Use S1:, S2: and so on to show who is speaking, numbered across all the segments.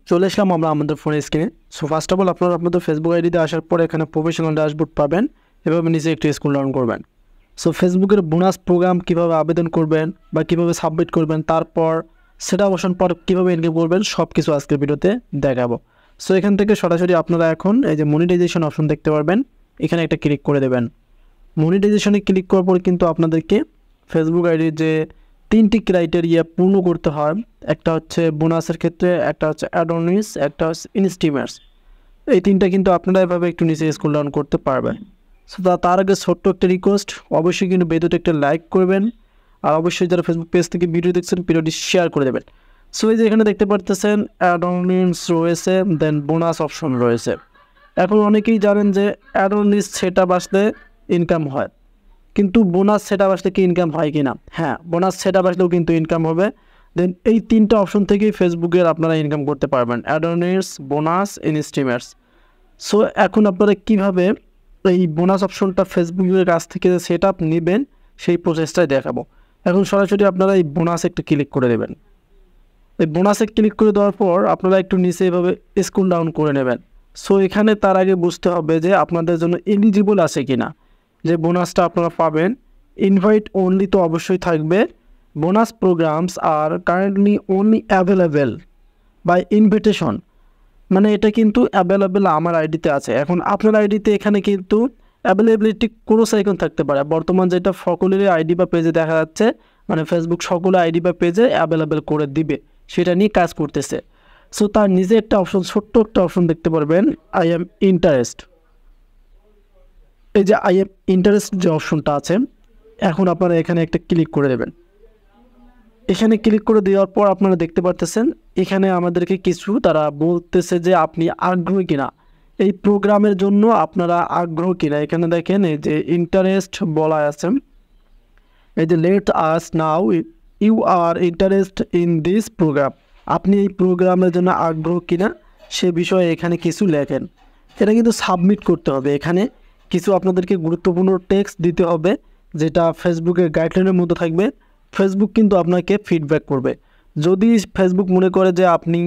S1: চলে আসলাম আমরা আমাদের ফোনের স্ক্রিনে। সো ফার্স্ট অফ অল আপনারা আপনাদের ফেসবুক আইডিতে আসার পর এখানে প্রফেশনাল ড্যাশবোর্ড পাবেন। এভাবে নিচে একটু স্ক্রল ডাউন করবেন। সো ফেসবুকের বোনাস প্রোগ্রাম কীভাবে আবেদন করবেন বা কীভাবে সাবমিট করবেন, তারপর সেটা অবসান পর কীভাবে ইনকাম করবেন, সব কিছু আজকের ভিডিওতে দেখাবো। সো এখান থেকে সরাসরি আপনারা এখন এই যে মনিটাইজেশন অপশন দেখতে পারবেন, এখানে একটা ক্লিক করে দেবেন। মনিটাইজেশনে ক্লিক করার পর কিন্তু আপনাদেরকে ফেসবুক আইডির যে 3টি ক্রাইটেরিয়া পূর্ণ করতে হয়, একটা হচ্ছে বোনাসের ক্ষেত্রে, একটা হচ্ছে অ্যাডনিস, একটা হচ্ছে ইনস্টিমার্স। এই 3টা কিন্তু আপনারা এভাবে একটু নিচে স্ক্রল ডাউন করতে পারবেন। সো তার আগে ছোট্ট একটা রিকোয়েস্ট, অবশ্যই কিন্তু ভিডিওতে একটা লাইক করবেন, আর অবশ্যই যারা ফেসবুক পেজ থেকে ভিডিও দেখছেন ভিডিওটি শেয়ার করে দেবেন। সো এই যে এখানে দেখতে পারতেছেন অ্যাডনিস রয়েছে, দেন বোনাস অপশন রয়েছে। এখন অনেকেই জানেন যে অ্যাডনিস সেটআপ আসলে ইনকাম হয়, কিন্তু বোনাস সেটআপ আসলে কি ইনকাম হয় কি না? হ্যাঁ, বোনাস সেটআপ আসলেও কিন্তু ইনকাম হবে। দেন এই 3টা অপশন থেকেই ফেসবুকের আপনারা ইনকাম করতে পারবেন, অ্যাডনিস, বোনাস, ইনস্টিমার্স। সো এখন আপনারা কীভাবে এই বোনাস অপশনটা ফেসবুকের কাছ থেকে সেটআপ নেবেন সেই প্রসেসটাই দেখাবো। এখন সরাসরি আপনারা এই বোনাসে একটু ক্লিক করে দেবেন। এই বোনাসে ক্লিক করে দেওয়ার পর আপনারা একটু নিচে এভাবে স্ক্রল ডাউন করে নেবেন। সো এখানে তার আগে বুঝতে হবে যে আপনাদের জন্য এলিজিবল আছে কি না, যে বোনাসটা আপনারা পাবেন। ইনভাইট অনলি তো অবশ্যই থাকবে। বোনাস প্রোগ্রামস আর currently only available by invitation, মানে এটা কিন্তু অ্যাভেলেবেল আমার আইডিতে আছে। এখন আপনার আইডিতে এখানে কিন্তু অ্যাভেলেবিলিটি কোনো সাইকন থাকতে পারে। বর্তমান যেটা সকলেরই আইডি বা পেজে দেখা যাচ্ছে, মানে ফেসবুক সকলে আইডি বা পেজে অ্যাভেলেবেল করে দিবে, সেটা নিয়ে কাজ করতেছে। সো তার নিজে একটা অপশন, ছোট্ট একটা অপশন দেখতে পারবেন, আই এম ইন্টারেস্ট। এই যে আই এম ইন্টারেস্ট যে অপশনটা আছে, এখন আপনারা এখানে একটা ক্লিক করে দেবেন। এখানে ক্লিক করে দেওয়ার পর আপনারা দেখতে পারতেছেন এখানে আমাদেরকে কিছু তারা বলতেছে যে আপনি আগ্রহী কিনা, এই প্রোগ্রামের জন্য আপনারা আগ্রহ কিনা। এখানে দেখেন এই যে ইন্টারেস্ট বলা আছে, এই যে let us now you are interest in this programme, আপনি এই প্রোগ্রামের জন্য আগ্রহ কিনা সে বিষয়ে এখানে কিছু লেখেন। এটা কিন্তু সাবমিট করতে হবে। এখানে কিছু আপনাদেরকে গুরুত্বপূর্ণ টেক্সট দিতে হবে, যেটা ফেসবুকের গাইডলাইনের মধ্যে থাকবে। ফেসবুক কিন্তু আপনাকে ফিডব্যাক করবে। যদি ফেসবুক মনে করে যে আপনি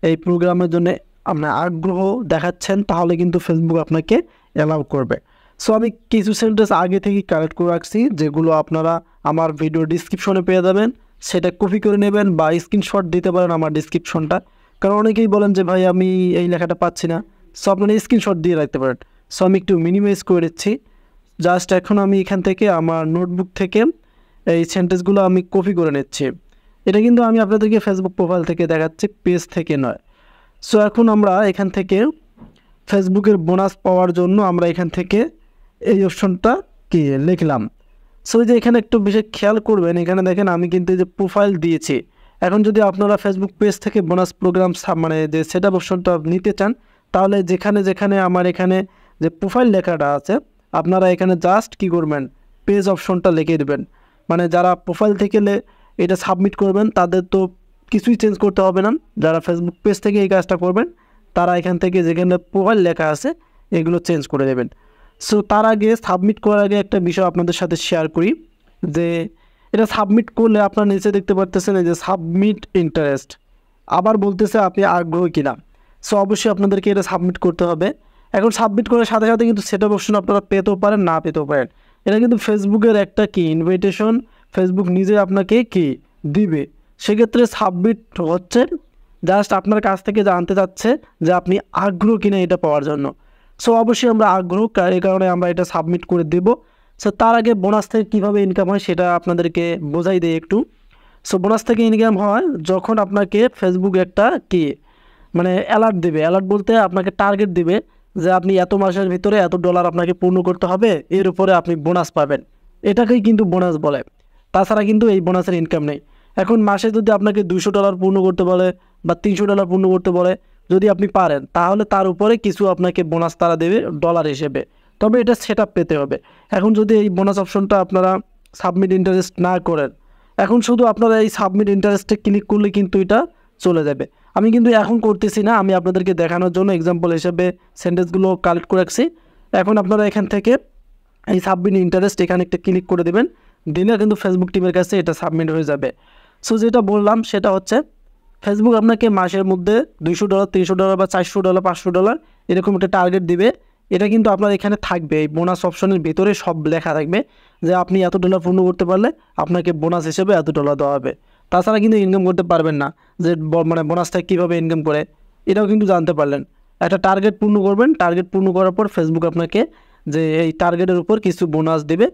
S1: এই প্রোগ্রামের জন্য আপনার আগ্রহ দেখাচ্ছেন, তাহলে কিন্তু ফেসবুক আপনাকে অ্যালাউ করবে। সো আমি কিছু সেন্টেন্স আগে থেকেই কালেক্ট করে রাখছি, যেগুলো আপনারা আমার ভিডিও ডিসক্রিপশনে পেয়ে যাবেন। সেটা কপি করে নেবেন বা স্ক্রিনশট দিতে পারেন আমার ডিসক্রিপশনটা, কারণ অনেকেই বলেন যে ভাই আমি এই লেখাটা পাচ্ছি না। সো আপনারা স্ক্রিনশট দিয়ে রাখতে পারেন। সো আমি একটু মিনিমাইজ করে দিচ্ছি। জাস্ট এখন আমি এখান থেকে আমার নোটবুক থেকে এই সেন্টেন্সগুলো আমি কপি করে নিচ্ছি। এটা কিন্তু আমি আপনাদেরকে ফেসবুক প্রোফাইল থেকে দেখাচ্ছি, পেজ থেকে নয়। সো এখন আমরা এখান থেকে ফেসবুকের বোনাস পাওয়ার জন্য আমরা এখান থেকে এই অপশনটা কি লিখলাম। সো এই যে এখানে একটু বিশেষ খেয়াল করবেন, এখানে দেখেন আমি কিন্তু এই যে প্রোফাইল দিয়েছি। এখন যদি আপনারা ফেসবুক পেজ থেকে বোনাস প্রোগ্রাম মানে যে সেটআপ অপশনটা নিতে চান, তাহলে যেখানে যেখানে আমার এখানে যে প্রোফাইল লেখাটা আছে, আপনারা এখানে জাস্ট কি করবেন, পেজ অপশনটা লিখে দেবেন। মানে যারা প্রোফাইল থেকে এটা সাবমিট করবেন তাদের তো কিছুই চেঞ্জ করতে হবে না। যারা ফেসবুক পেজ থেকে এই কাজটা করবেন, তারা এখান থেকে যেখানে প্রোফাইল লেখা আছে এগুলো চেঞ্জ করে দেবেন। সো তার আগে সাবমিট করার আগে একটা বিষয় আপনাদের সাথে শেয়ার করি, যে এটা সাবমিট করলে আপনারা নিচে দেখতে পারতেছেন এই যে সাবমিট ইন্টারেস্ট, আবার বলতেছে আপনি আগ্রহী কিনা। সো অবশ্যই আপনাদেরকে এটা সাবমিট করতে হবে। এখন সাবমিট করার সাথে সাথে কিন্তু সেটআপ অপশন আপনারা পেতেও পারেন, না পেতেও পারেন। এটা কিন্তু ফেসবুকের একটা কি ইনভিটেশন, ফেসবুক নিজে আপনাকে কি দিবে। সেক্ষেত্রে সাবমিট হচ্ছে জাস্ট আপনার কাছ থেকে জানতে চাচ্ছে যে আপনি আগ্রহ কিনা এটা পাওয়ার জন্য। সো অবশ্যই আমরা আগ্রহ, এই কারণে আমরা এটা সাবমিট করে দেব। সো তার আগে বোনাস থেকে কীভাবে ইনকাম হয় সেটা আপনাদেরকে বোঝাই দেয় একটু। সো বোনাস থেকে ইনকাম হয় যখন আপনাকে ফেসবুক একটা কি মানে অ্যালার্ট দেবে। অ্যালার্ট বলতে আপনাকে টার্গেট দিবে যে আপনি এত মাসের ভিতরে এত ডলার আপনাকে পূর্ণ করতে হবে, এর উপরে আপনি বোনাস পাবেন। এটাকেই কিন্তু বোনাস বলে। তাছাড়া কিন্তু এই বোনাসের ইনকাম নেই। এখন মাসে যদি আপনাকে $200 পূর্ণ করতে বলে বা $300 পূর্ণ করতে বলে, যদি আপনি পারেন, তাহলে তার উপরে কিছু আপনাকে বোনাস তারা দেবে ডলার হিসেবে। তবে এটা সেটআপ পেতে হবে। এখন যদি এই বোনাস অপশনটা আপনারা সাবমিট ইন্টারেস্ট না করেন, এখন শুধু আপনারা এই সাবমিট ইন্টারেস্টে ক্লিক করলে কিন্তু এটা চলে যাবে। আমি কিন্তু এখন করতেছি না, আমি আপনাদেরকে দেখানোর জন্য এক্সাম্পল হিসেবে সেন্টেন্সগুলো কালেক্ট করে রাখছি। এখন আপনারা এখান থেকে এই সাবমিট ইন্টারেস্ট এখানে একটা ক্লিক করে দেবেন, দিলে কিন্তু ফেসবুক টিমের কাছে এটা সাবমিট হয়ে যাবে। সো যেটা বললাম সেটা হচ্ছে ফেসবুক আপনাকে মাসের মধ্যে $200, $300 বা $400, $500 এরকম একটা টার্গেট দিবে। এটা কিন্তু আপনার এখানে থাকবে, এই বোনাস অপশনের ভিতরে সব লেখা থাকবে যে আপনি এত ডলার পূর্ণ করতে পারলে আপনাকে বোনাস হিসেবে এত ডলার দেওয়া হবে। তাছাড়া কিন্তু ইনকাম করতে পারবেন না, যে মানে বোনাসটা কীভাবে ইনকাম করে এটাও কিন্তু জানতে পারলেন। একটা টার্গেট পূর্ণ করবেন, টার্গেট পূর্ণ করার পর ফেসবুক আপনাকে যে এই টার্গেটের উপর কিছু বোনাস দেবে,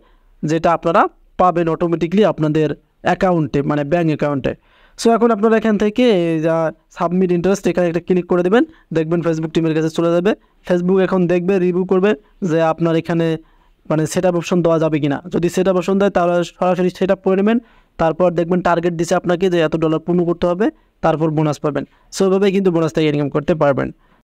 S1: যেটা আপনারা পাবেন অটোমেটিকলি আপনাদের অ্যাকাউন্টে, মানে ব্যাঙ্ক অ্যাকাউন্টে। সো এখন আপনারা এখান থেকে যা সাবমিট ইন্টারেস্ট এখানে একটা ক্লিক করে দেবেন, দেখবেন ফেসবুক টিমের কাছে চলে যাবে। ফেসবুক এখন দেখবে, রিভিউ করবে যে আপনার এখানে মানে সেট আপ অপশন দেওয়া যাবে কিনা। যদি সেট আপ অপশন দেয় তাহলে সরাসরি সেট আপ করে নেবেন। তারপর দেখবেন টার্গেট দিছে আপনাকে যে এত ডলার পূর্ণ করতে হবে, তারপর বোনাস পাবেন। সো এভাবেই কিন্তু বোনাস থেকে ইনকাম করতে পারবেন।